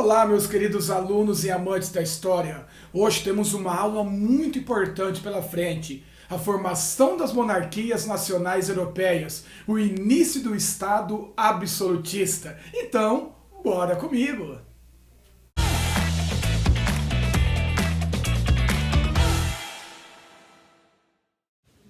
Olá, meus queridos alunos e amantes da história. Hoje temos uma aula muito importante pela frente. A formação das monarquias nacionais europeias, o início do Estado absolutista. Então, bora comigo!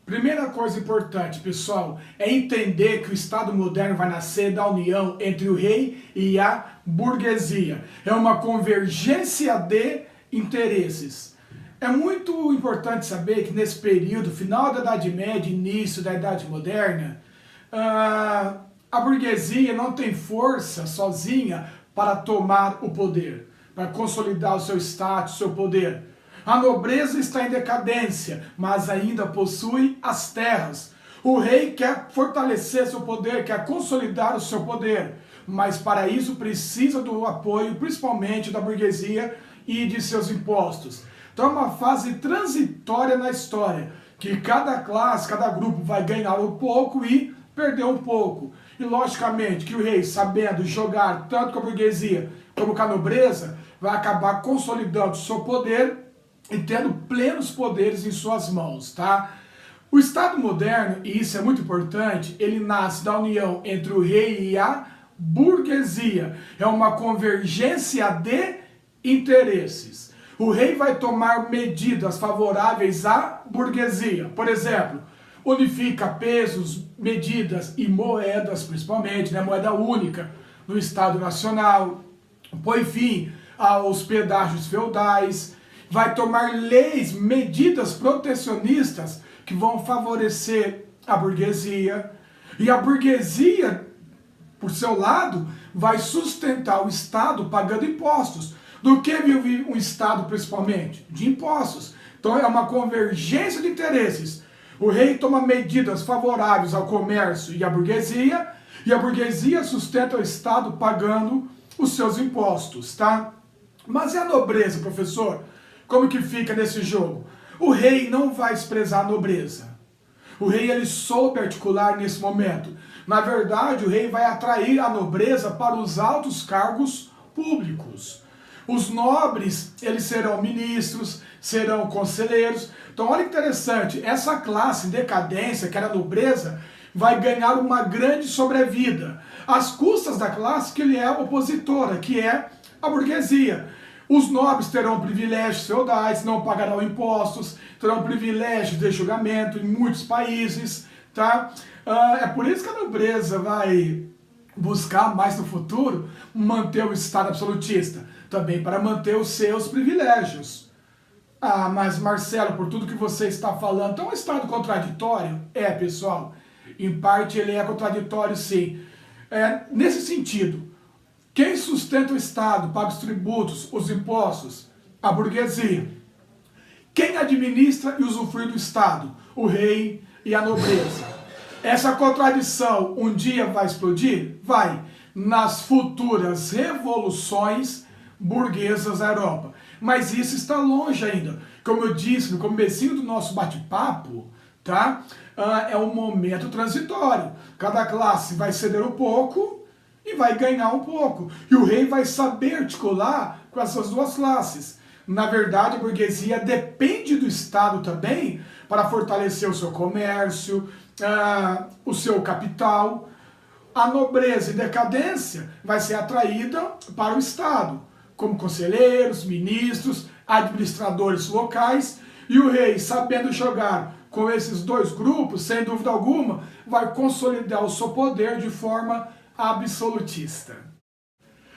Primeira coisa importante, pessoal, é entender que o Estado moderno vai nascer da união entre o rei e a burguesia. É uma convergência de interesses. É muito importante saber que nesse período, final da Idade Média, início da Idade Moderna, a burguesia não tem força sozinha para tomar o poder, para consolidar o seu status, o seu poder. A nobreza está em decadência, mas ainda possui as terras. O rei quer fortalecer seu poder, quer consolidar o seu poder, mas para isso precisa do apoio, principalmente da burguesia e de seus impostos. Então é uma fase transitória na história, que cada classe, cada grupo vai ganhar um pouco e perder um pouco. E logicamente que o rei, sabendo jogar tanto com a burguesia como com a nobreza, vai acabar consolidando o seu poder e tendo plenos poderes em suas mãos, tá? O Estado moderno, e isso é muito importante, ele nasce da união entre o rei e a burguesia. É uma convergência de interesses. O rei vai tomar medidas favoráveis à burguesia. Por exemplo, unifica pesos, medidas e moedas, principalmente, né? Moeda única no Estado Nacional, põe fim aos pedágios feudais, vai tomar leis, medidas protecionistas que vão favorecer a burguesia. E a burguesia, por seu lado, vai sustentar o Estado pagando impostos. Do que vive um Estado principalmente? De impostos. Então é uma convergência de interesses. O rei toma medidas favoráveis ao comércio e à burguesia sustenta o Estado pagando os seus impostos, tá? Mas e a nobreza, professor? Como que fica nesse jogo? O rei não vai desprezar a nobreza. O rei ele soube articular nesse momento. Na verdade, o rei vai atrair a nobreza para os altos cargos públicos. Os nobres, eles serão ministros, serão conselheiros. Então, olha que interessante, essa classe em decadência, que era a nobreza, vai ganhar uma grande sobrevida, às custas da classe que lhe é opositora, que é a burguesia. Os nobres terão privilégios feudais, não pagarão impostos, terão privilégios de julgamento em muitos países, tá? É por isso que a nobreza vai buscar mais no futuro manter o Estado absolutista, também para manter os seus privilégios. Ah, mas Marcelo, por tudo que você está falando, então é um Estado contraditório? É, pessoal, em parte ele é contraditório sim. Nesse sentido, quem sustenta o Estado, paga os tributos, os impostos? A burguesia. Quem administra e usufrui do Estado? O rei e a nobreza. Essa contradição um dia vai explodir? Vai. Nas futuras revoluções burguesas da Europa. Mas isso está longe ainda. Como eu disse no comecinho do nosso bate-papo, tá? É um momento transitório. Cada classe vai ceder um pouco e vai ganhar um pouco. E o rei vai saber articular com essas duas classes. Na verdade, a burguesia depende do Estado também para fortalecer o seu comércio, o seu capital. A nobreza em decadência vai ser atraída para o Estado, como conselheiros, ministros, administradores locais. E o rei, sabendo jogar com esses dois grupos, sem dúvida alguma, vai consolidar o seu poder de forma absolutista.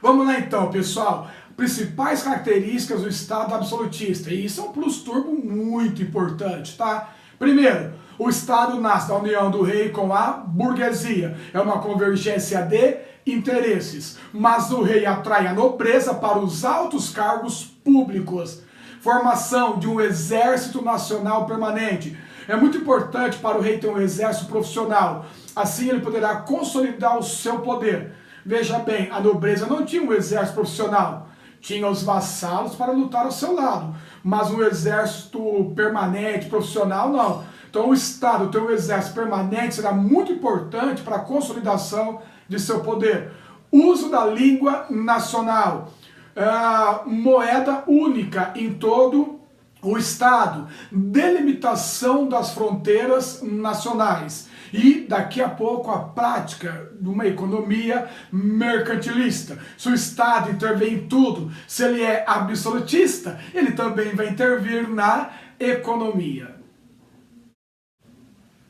Vamos lá então, pessoal. Principais características do Estado absolutista. E isso é um plus turbo muito importante, tá? Primeiro, o Estado nasce da união do rei com a burguesia. É uma convergência de interesses. Mas o rei atrai a nobreza para os altos cargos públicos. Formação de um exército nacional permanente. É muito importante para o rei ter um exército profissional. Assim ele poderá consolidar o seu poder. Veja bem, a nobreza não tinha um exército profissional. Tinha os vassalos para lutar ao seu lado. Mas um exército permanente, profissional, não. Então o Estado ter um exército permanente será muito importante para a consolidação de seu poder. Uso da língua nacional. moeda única em todo o Estado, delimitação das fronteiras nacionais e, daqui a pouco, a prática de uma economia mercantilista. Se o Estado intervém em tudo, se ele é absolutista, ele também vai intervir na economia.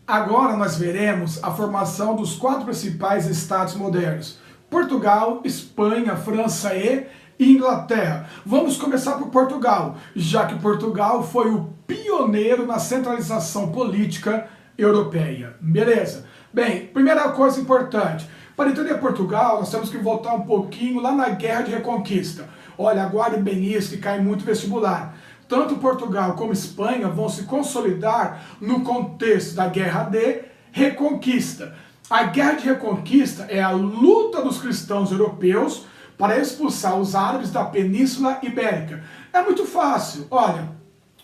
Agora nós veremos a formação dos 4 principais estados modernos: Portugal, Espanha, França e Inglaterra. Vamos começar por Portugal, já que Portugal foi o pioneiro na centralização política europeia. Beleza? Bem, primeira coisa importante, para entender Portugal, nós temos que voltar um pouquinho lá na Guerra de Reconquista. Olha, aguarde bem isso, que cai muito vestibular. Tanto Portugal como Espanha vão se consolidar no contexto da Guerra de Reconquista. A Guerra de Reconquista é a luta dos cristãos europeus para expulsar os árabes da Península Ibérica. É muito fácil. Olha,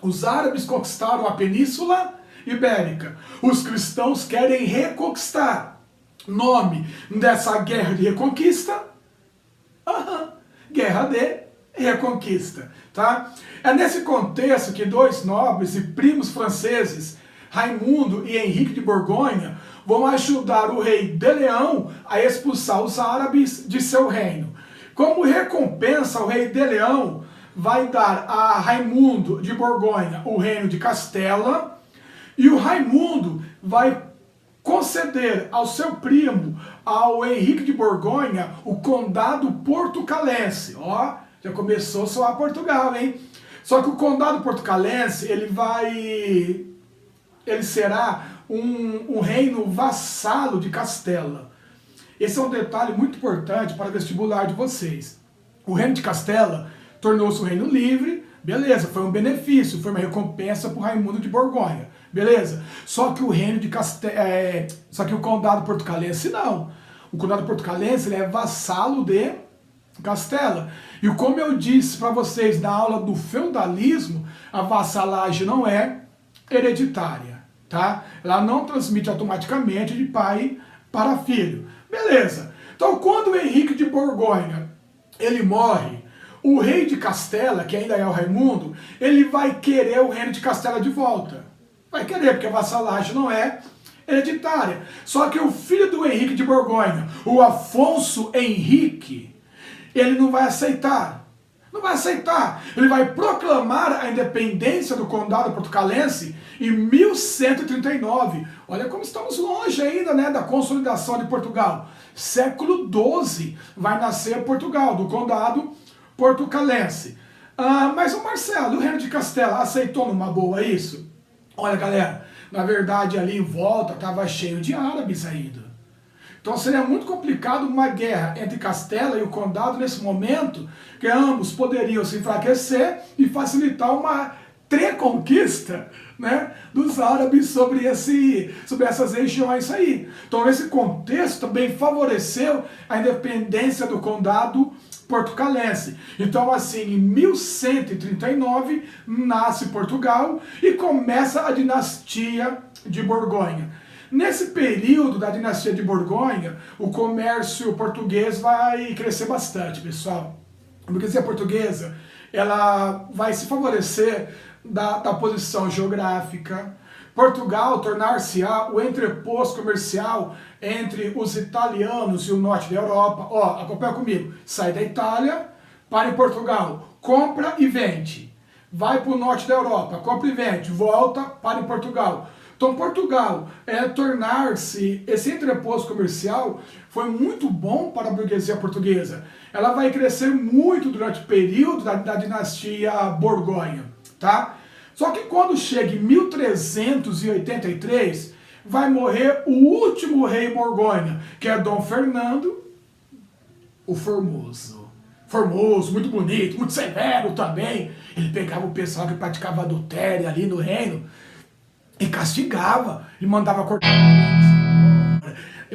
os árabes conquistaram a Península Ibérica. Os cristãos querem reconquistar. Nome dessa Guerra de Reconquista? Guerra de Reconquista. Tá? É nesse contexto que 2 nobres e primos franceses, Raimundo e Henrique de Borgonha, vão ajudar o rei de Leão a expulsar os árabes de seu reino. Como recompensa, o rei de Leão vai dar a Raimundo de Borgonha o reino de Castela, e o Raimundo vai conceder ao seu primo, ao Henrique de Borgonha, o condado portucalense. Ó, já começou a soar Portugal, hein? Só que o condado portucalense, ele será um reino vassalo de Castela. Esse é um detalhe muito importante para o vestibular de vocês. O reino de Castela tornou-se um reino livre, beleza, foi um benefício, foi uma recompensa para o Raimundo de Borgonha, beleza? Só que o reino de só que o condado portucalense não. O condado portucalense ele é vassalo de Castela. E como eu disse para vocês na aula do feudalismo, a vassalagem não é hereditária, tá? Ela não transmite automaticamente de pai para filho. Beleza. Então, quando o Henrique de Borgonha ele morre, o rei de Castela, que ainda é o Raimundo, ele vai querer o reino de Castela de volta. Vai querer, porque a vassalagem não é hereditária. Só que o filho do Henrique de Borgonha, o Afonso Henrique, ele não vai aceitar. Não vai aceitar. Ele vai proclamar a independência do condado portucalense em 1139. Olha como estamos longe ainda, né, da consolidação de Portugal. Século XII vai nascer Portugal, do condado portucalense. Mas o Marcelo, o reino de Castela, aceitou numa boa isso? Olha, galera, na verdade ali em volta estava cheio de árabes ainda. Então seria muito complicado uma guerra entre Castela e o condado nesse momento, que ambos poderiam se enfraquecer e facilitar uma reconquista, né, dos árabes sobre essas regiões aí. Então esse contexto também favoreceu a independência do condado portucalense. Então assim, em 1139 nasce Portugal e começa a dinastia de Borgonha. Nesse período da dinastia de Borgonha, o comércio português vai crescer bastante, pessoal. A burguesia portuguesa, ela vai se favorecer da posição geográfica. Portugal tornar-se-á o entreposto comercial entre os italianos e o norte da Europa. Ó, acompanha comigo. Sai da Itália, para em Portugal, compra e vende. Vai para o norte da Europa, compra e vende. Volta, para em Portugal. Então Portugal tornar-se esse entreposto comercial foi muito bom para a burguesia portuguesa. Ela vai crescer muito durante o período da dinastia Borgonha, tá? Só que quando chega em 1383, vai morrer o último rei Borgonha, que é Dom Fernando o Formoso. Formoso, muito bonito, muito severo também. Ele pegava o pessoal que praticava adultério ali no reino e castigava, e mandava cortar,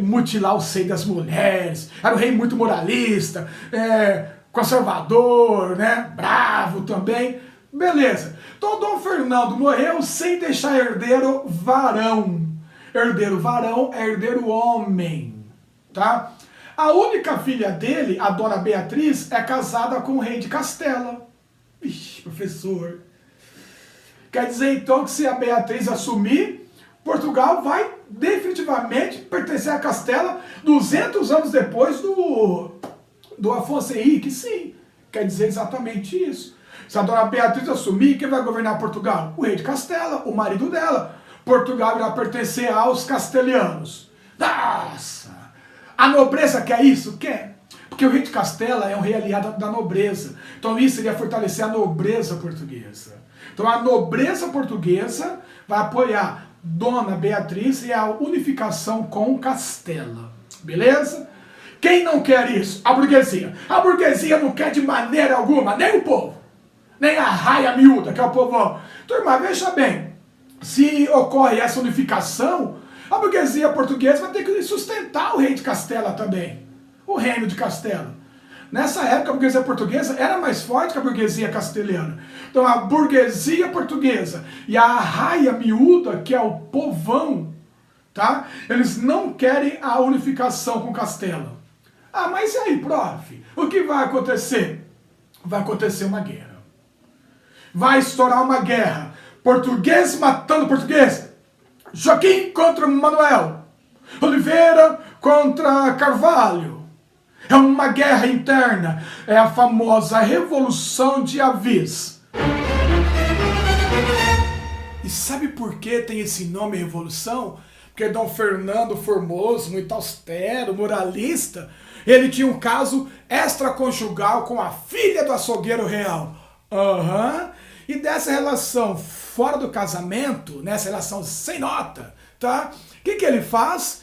mutilar o seio das mulheres. Era um rei muito moralista, conservador, né? Bravo também. Beleza. Então Dom Fernando morreu sem deixar herdeiro varão. Herdeiro varão é herdeiro homem, tá? A única filha dele, a dona Beatriz, é casada com o rei de Castela. Vixe, professor. Quer dizer então que se a Beatriz assumir, Portugal vai definitivamente pertencer a Castela 200 anos depois do Afonso Henrique? Sim, quer dizer exatamente isso. Se a dona Beatriz assumir, quem vai governar Portugal? O rei de Castela, o marido dela. Portugal irá pertencer aos castelhanos. Nossa! A nobreza quer isso? Quer. Porque o rei de Castela é um rei aliado da nobreza. Então isso iria fortalecer a nobreza portuguesa. Então a nobreza portuguesa vai apoiar Dona Beatriz e a unificação com Castela. Beleza? Quem não quer isso? A burguesia. A burguesia não quer de maneira alguma, nem o povo. Nem a raia miúda, que é o povão. Turma, veja bem. Se ocorre essa unificação, a burguesia portuguesa vai ter que sustentar o rei de Castela também. O reino de Castela. Nessa época, a burguesia portuguesa era mais forte que a burguesia castelhana. Então, a burguesia portuguesa e a raia miúda, que é o povão, tá? Eles não querem a unificação com Castela. Ah, mas e aí, prof? O que vai acontecer? Vai acontecer uma guerra. Vai estourar uma guerra. Português matando português. Joaquim contra Manuel. Oliveira contra Carvalho. É uma guerra interna. É a famosa Revolução de Avis. E sabe por que tem esse nome Revolução? Porque Dom Fernando Formoso, muito austero, moralista, ele tinha um caso extraconjugal com a filha do açougueiro real. E dessa relação fora do casamento, nessa relação sem nota, tá? O que ele faz?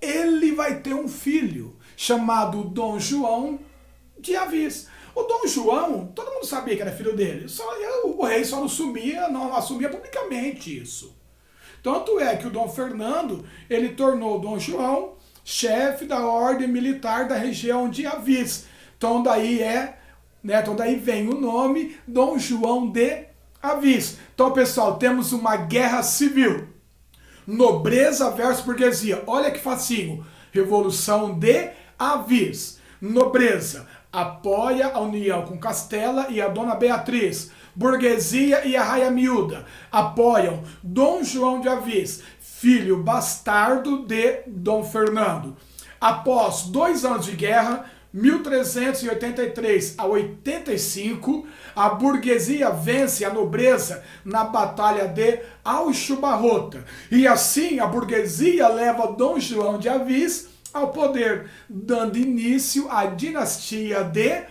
Ele vai ter um filho chamado Dom João de Avis. O Dom João, todo mundo sabia que era filho dele, o rei só não assumia publicamente isso. Tanto é que o Dom Fernando, ele tornou Dom João chefe da ordem militar da região de Avis. Então daí vem o nome Dom João de Avis. Então, pessoal, temos uma guerra civil. Nobreza versus burguesia. Olha que facinho. Revolução de Avis. Nobreza apoia a união com Castela e a Dona Beatriz. Burguesia e a raia miúda apoiam Dom João de Avis, filho bastardo de Dom Fernando. Após 2 anos de guerra, 1383 a 85, a burguesia vence a nobreza na Batalha de Aljubarrota. E assim a burguesia leva Dom João de Avis ao poder, dando início à dinastia de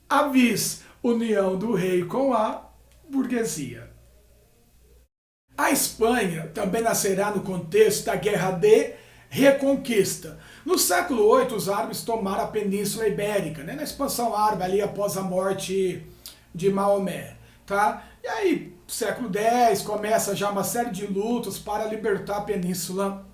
Avis, união do rei com a burguesia. A Espanha também nascerá no contexto da Guerra de Reconquista. No século VIII, os árabes tomaram a Península Ibérica, na expansão árabe ali após a morte de Maomé, tá? E aí, século X, começa já uma série de lutas para libertar a Península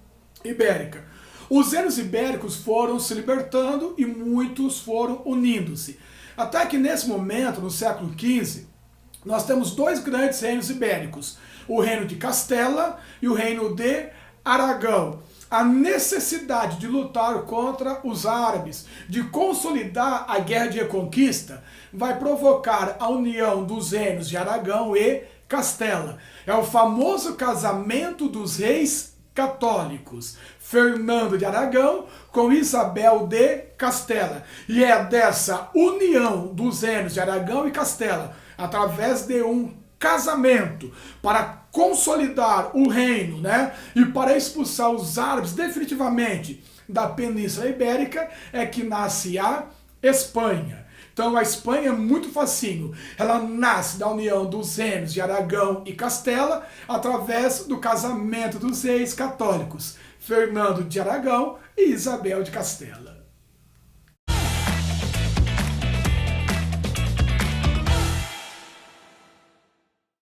Ibérica. Os reinos ibéricos foram se libertando e muitos foram unindo-se. Até que nesse momento, no século XV, nós temos 2 grandes reinos ibéricos, o reino de Castela e o reino de Aragão. A necessidade de lutar contra os árabes, de consolidar a guerra de reconquista, vai provocar a união dos reinos de Aragão e Castela. É o famoso casamento dos reis católicos, Fernando de Aragão com Isabel de Castela. E é dessa união dos reinos de Aragão e Castela, através de um casamento, para consolidar o reino, e para expulsar os árabes definitivamente da Península Ibérica, é que nasce a Espanha. Então a Espanha é muito facinho, ela nasce da união dos reinos de Aragão e Castela, através do casamento dos reis católicos, Fernando de Aragão e Isabel de Castela.